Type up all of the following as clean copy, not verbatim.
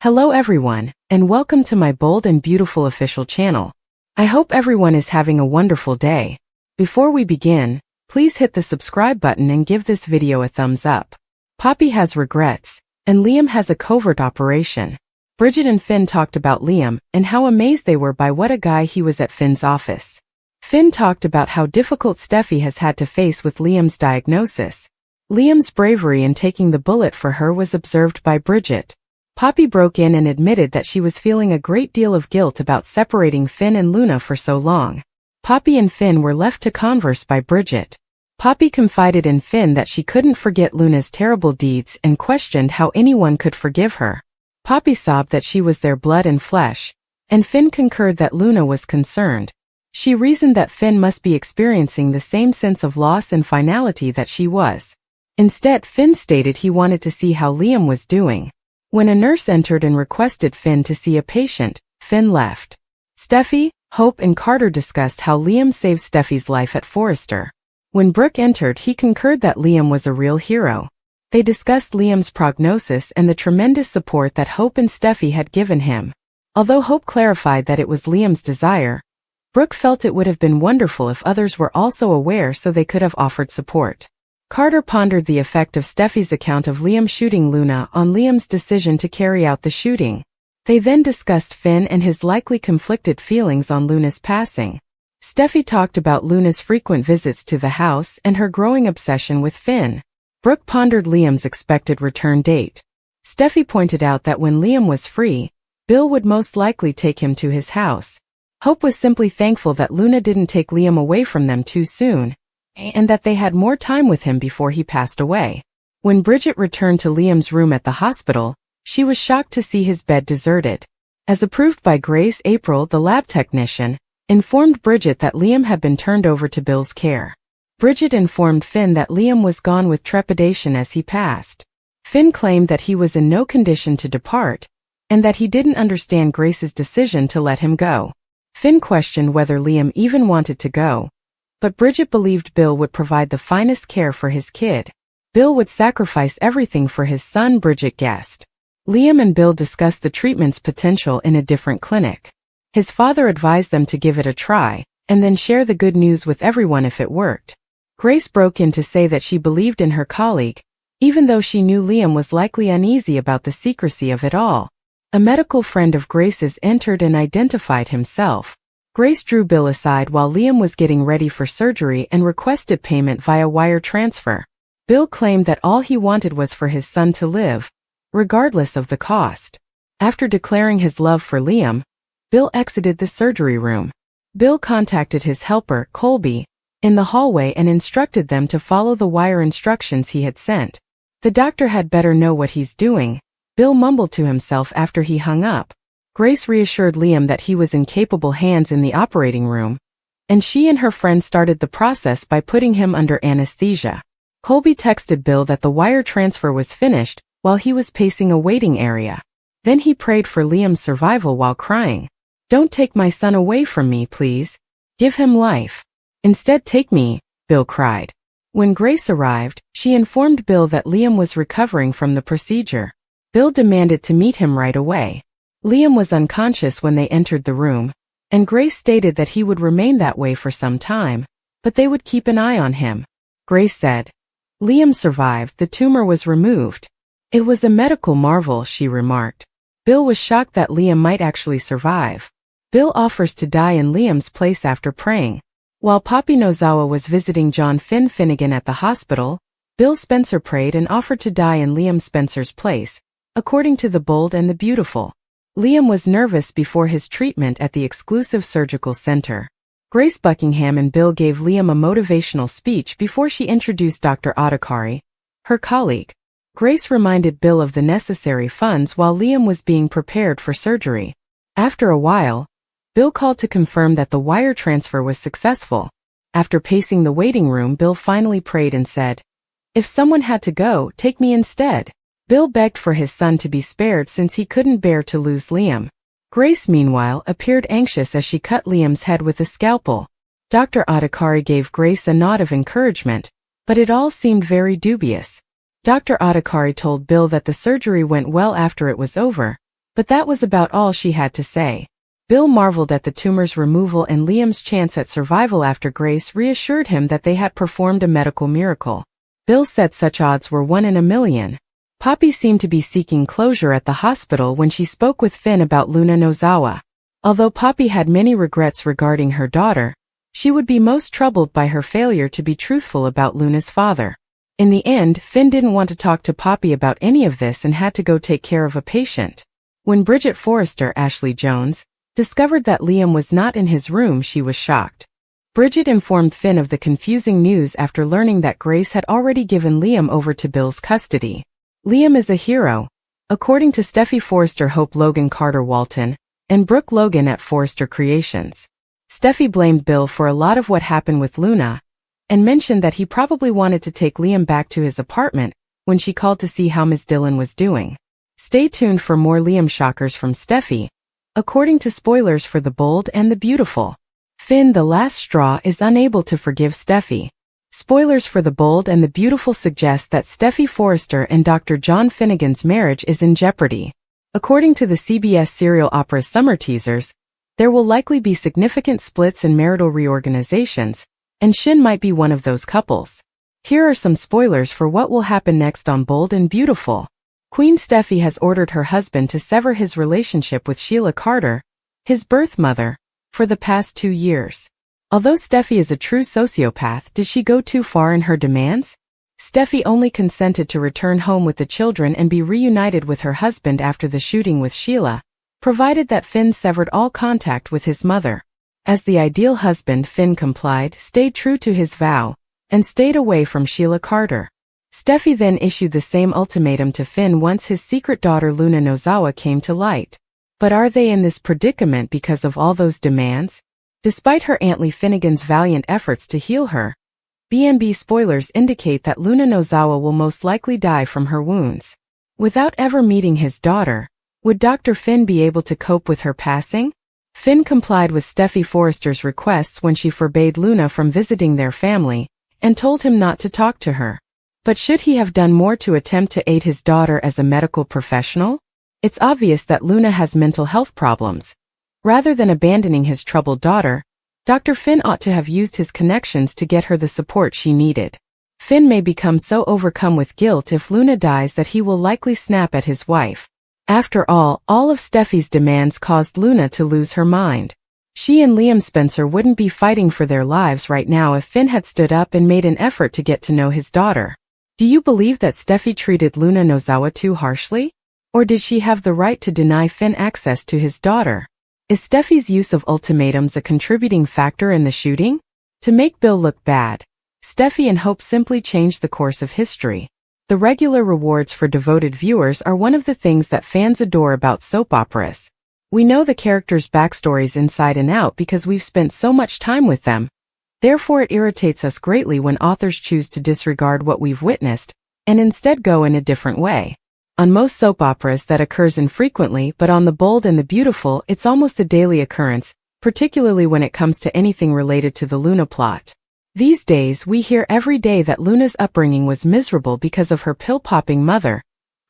Hello everyone, and welcome to my bold and beautiful official channel. I hope everyone is having a wonderful day. Before we begin, please hit the subscribe button and give this video a thumbs up. Poppy has regrets, and Liam has a covert operation. Bridget and Finn talked about Liam and how amazed they were by what a guy he was at Finn's office. Finn talked about how difficult Steffi has had to face with Liam's diagnosis. Liam's bravery in taking the bullet for her was observed by Bridget. Poppy broke in and admitted that she was feeling a great deal of guilt about separating Finn and Luna for so long. Poppy and Finn were left to converse by Bridget. Poppy confided in Finn that she couldn't forget Luna's terrible deeds and questioned how anyone could forgive her. Poppy sobbed that she was their blood and flesh, and Finn concurred that Luna was concerned. She reasoned that Finn must be experiencing the same sense of loss and finality that she was. Instead, Finn stated he wanted to see how Liam was doing. When a nurse entered and requested Finn to see a patient, Finn left. Steffi, Hope and Carter discussed how Liam saved Steffi's life at Forrester. When Brooke entered, he concurred that Liam was a real hero. They discussed Liam's prognosis and the tremendous support that Hope and Steffi had given him. Although Hope clarified that it was Liam's desire, Brooke felt it would have been wonderful if others were also aware so they could have offered support. Carter pondered the effect of Steffi's account of Liam shooting Luna on Liam's decision to carry out the shooting. They then discussed Finn and his likely conflicted feelings on Luna's passing. Steffi talked about Luna's frequent visits to the house and her growing obsession with Finn. Brooke pondered Liam's expected return date. Steffi pointed out that when Liam was free, Bill would most likely take him to his house. Hope was simply thankful that Luna didn't take Liam away from them too soon, and that they had more time with him before he passed away. When Bridget returned to Liam's room at the hospital, she was shocked to see his bed deserted. As approved by Grace, April, the lab technician, informed Bridget that Liam had been turned over to Bill's care. Bridget informed Finn that Liam was gone with trepidation as he passed. Finn claimed that he was in no condition to depart, and that he didn't understand Grace's decision to let him go. Finn questioned whether Liam even wanted to go, but Bridget believed Bill would provide the finest care for his kid. Bill would sacrifice everything for his son, Bridget guessed. Liam and Bill discussed the treatment's potential in a different clinic. His father advised them to give it a try, and then share the good news with everyone if it worked. Grace broke in to say that she believed in her colleague, even though she knew Liam was likely uneasy about the secrecy of it all. A medical friend of Grace's entered and identified himself. Grace drew Bill aside while Liam was getting ready for surgery and requested payment via wire transfer. Bill claimed that all he wanted was for his son to live, regardless of the cost. After declaring his love for Liam, Bill exited the surgery room. Bill contacted his helper, Colby, in the hallway and instructed them to follow the wire instructions he had sent. The doctor had better know what he's doing, Bill mumbled to himself after he hung up. Grace reassured Liam that he was in capable hands in the operating room, and she and her friend started the process by putting him under anesthesia. Colby texted Bill that the wire transfer was finished while he was pacing a waiting area. Then he prayed for Liam's survival while crying. "Don't take my son away from me, please. Give him life. Instead, take me," Bill cried. When Grace arrived, she informed Bill that Liam was recovering from the procedure. Bill demanded to meet him right away. Liam was unconscious when they entered the room, and Grace stated that he would remain that way for some time, but they would keep an eye on him. Grace said, "Liam survived, the tumor was removed. It was a medical marvel," she remarked. Bill was shocked that Liam might actually survive. Bill offers to die in Liam's place after praying. While Poppy Nozawa was visiting John Finnegan at the hospital, Bill Spencer prayed and offered to die in Liam Spencer's place, according to The Bold and the Beautiful. Liam was nervous before his treatment at the exclusive surgical center. Grace Buckingham and Bill gave Liam a motivational speech before she introduced Dr. Adhikari, her colleague. Grace reminded Bill of the necessary funds while Liam was being prepared for surgery. After a while, Bill called to confirm that the wire transfer was successful. After pacing the waiting room, Bill finally prayed and said, "If someone had to go, take me instead." Bill begged for his son to be spared since he couldn't bear to lose Liam. Grace, meanwhile, appeared anxious as she cut Liam's head with a scalpel. Dr. Adhikari gave Grace a nod of encouragement, but it all seemed very dubious. Dr. Adhikari told Bill that the surgery went well after it was over, But that was about all she had to say. Bill marveled at the tumor's removal, and Liam's chance at survival after Grace reassured him that they had performed a medical miracle. Bill said such odds were 1 in a million. Poppy seemed to be seeking closure at the hospital when she spoke with Finn about Luna Nozawa. Although Poppy had many regrets regarding her daughter, she would be most troubled by her failure to be truthful about Luna's father. In the end, Finn didn't want to talk to Poppy about any of this and had to go take care of a patient. When Bridget Forrester, Ashley Jones, discovered that Liam was not in his room, she was shocked. Bridget informed Finn of the confusing news after learning that Grace had already given Liam over to Bill's custody. Liam is a hero, according to Steffi Forrester, Hope Logan Carter Walton, and Brooke Logan at Forrester Creations. Steffi blamed Bill for a lot of what happened with Luna, and mentioned that he probably wanted to take Liam back to his apartment when she called to see how Ms. Dillon was doing. Stay tuned for more Liam shockers from Steffi. According to spoilers for The Bold and the Beautiful, Finn, the last straw, is unable to forgive Steffi. Spoilers for The Bold and the Beautiful suggest that Steffi Forrester and Dr. John Finnegan's marriage is in jeopardy. According to the CBS serial opera summer teasers, there will likely be significant splits and marital reorganizations, and Shin might be one of those couples. Here are some spoilers for what will happen next on Bold and Beautiful. Queen Steffi has ordered her husband to sever his relationship with Sheila Carter, his birth mother, for the past 2 years. Although Steffi is a true sociopath, did she go too far in her demands? Steffi only consented to return home with the children and be reunited with her husband after the shooting with Sheila, provided that Finn severed all contact with his mother. As the ideal husband, Finn complied, stayed true to his vow, and stayed away from Sheila Carter. Steffi then issued the same ultimatum to Finn once his secret daughter Luna Nozawa came to light. But are they in this predicament because of all those demands? Despite her Aunt Lee Finnegan's valiant efforts to heal her, B&B spoilers indicate that Luna Nozawa will most likely die from her wounds. Without ever meeting his daughter, would Dr. Finn be able to cope with her passing? Finn complied with Steffi Forrester's requests when she forbade Luna from visiting their family, and told him not to talk to her. But should he have done more to attempt to aid his daughter as a medical professional? It's obvious that Luna has mental health problems. Rather than abandoning his troubled daughter, Dr. Finn ought to have used his connections to get her the support she needed. Finn may become so overcome with guilt if Luna dies that he will likely snap at his wife. After all of Steffi's demands caused Luna to lose her mind. She and Liam Spencer wouldn't be fighting for their lives right now if Finn had stood up and made an effort to get to know his daughter. Do you believe that Steffi treated Luna Nozawa too harshly? Or did she have the right to deny Finn access to his daughter? Is Steffi's use of ultimatums a contributing factor in the shooting? To make Bill look bad, Steffi and Hope simply changed the course of history. The regular rewards for devoted viewers are one of the things that fans adore about soap operas. We know the characters' backstories inside and out because we've spent so much time with them. Therefore, it irritates us greatly when authors choose to disregard what we've witnessed and instead go in a different way. On most soap operas that occurs infrequently, but on The Bold and the Beautiful it's almost a daily occurrence, particularly when it comes to anything related to the Luna plot. These days we hear every day that Luna's upbringing was miserable because of her pill-popping mother,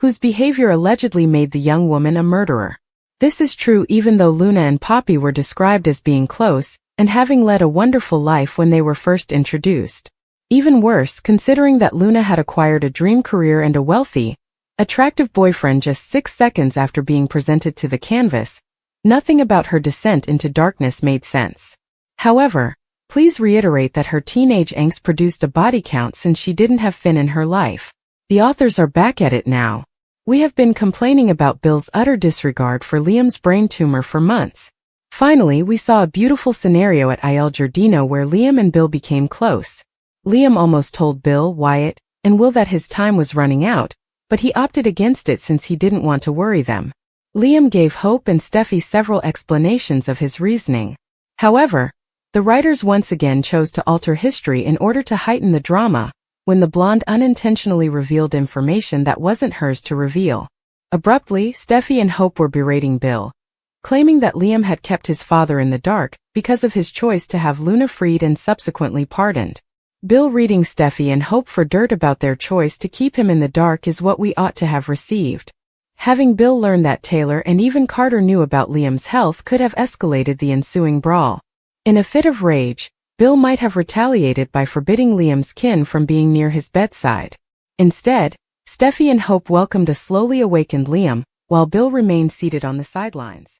whose behavior allegedly made the young woman a murderer. This is true even though Luna and Poppy were described as being close and having led a wonderful life when they were first introduced. Even worse, considering that Luna had acquired a dream career and a wealthy, attractive boyfriend just 6 seconds after being presented to the canvas, nothing about her descent into darkness made sense. However, please reiterate that her teenage angst produced a body count since she didn't have Finn in her life. The authors are back at it now. We have been complaining about Bill's utter disregard for Liam's brain tumor for months. Finally, we saw a beautiful scenario at Il Giardino where Liam and Bill became close. Liam almost told Bill, Wyatt, and Will that his time was running out, but he opted against it since he didn't want to worry them. Liam gave Hope and Steffi several explanations of his reasoning. However, the writers once again chose to alter history in order to heighten the drama, when the blonde unintentionally revealed information that wasn't hers to reveal. Abruptly, Steffi and Hope were berating Bill, claiming that Liam had kept his father in the dark because of his choice to have Luna freed and subsequently pardoned. Bill reading Steffi and Hope for dirt about their choice to keep him in the dark is what we ought to have received. Having Bill learn that Taylor and even Carter knew about Liam's health could have escalated the ensuing brawl. In a fit of rage, Bill might have retaliated by forbidding Liam's kin from being near his bedside. Instead, Steffi and Hope welcomed a slowly awakened Liam, while Bill remained seated on the sidelines.